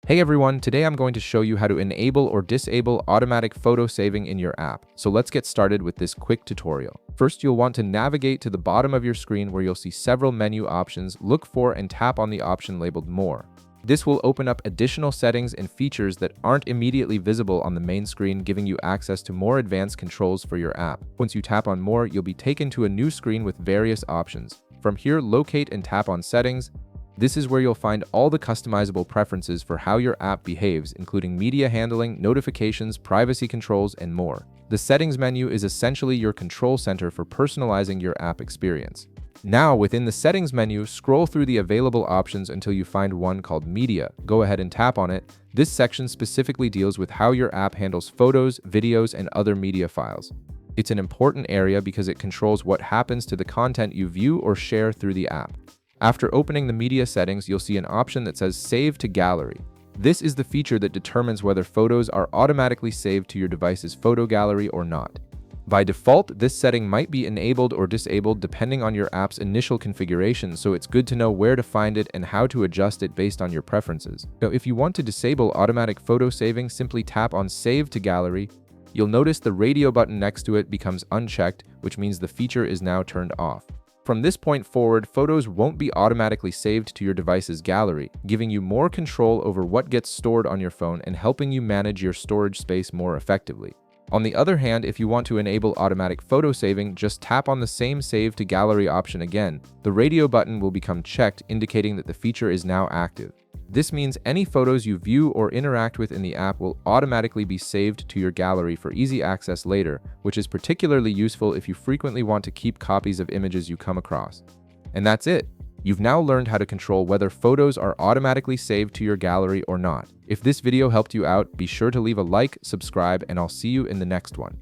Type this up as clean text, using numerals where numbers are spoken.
Hey everyone, today I'm going to show you how to enable or disable automatic photo saving in your app. So let's get started with this quick tutorial. First, you'll want to navigate to the bottom of your screen where you'll see several menu options. Look for and tap on the option labeled More. This will open up additional settings and features that aren't immediately visible on the main screen, giving you access to more advanced controls for your app. Once you tap on More, you'll be taken to a new screen with various options. From here, locate and tap on Settings. This is where you'll find all the customizable preferences for how your app behaves, including media handling, notifications, privacy controls, and more. The settings menu is essentially your control center for personalizing your app experience. Now, within the settings menu, scroll through the available options until you find one called Media. Go ahead and tap on it. This section specifically deals with how your app handles photos, videos, and other media files. It's an important area because it controls what happens to the content you view or share through the app. After opening the media settings, you'll see an option that says Save to Gallery. This is the feature that determines whether photos are automatically saved to your device's photo gallery or not. By default, this setting might be enabled or disabled depending on your app's initial configuration, so it's good to know where to find it and how to adjust it based on your preferences. Now, if you want to disable automatic photo saving, simply tap on Save to Gallery. You'll notice the radio button next to it becomes unchecked, which means the feature is now turned off. From this point forward, photos won't be automatically saved to your device's gallery, giving you more control over what gets stored on your phone and helping you manage your storage space more effectively. On the other hand, if you want to enable automatic photo saving, just tap on the same Save to Gallery option again. The radio button will become checked, indicating that the feature is now active. This means any photos you view or interact with in the app will automatically be saved to your gallery for easy access later, which is particularly useful if you frequently want to keep copies of images you come across. And that's it. You've now learned how to control whether photos are automatically saved to your gallery or not. If this video helped you out, be sure to leave a like, subscribe, and I'll see you in the next one.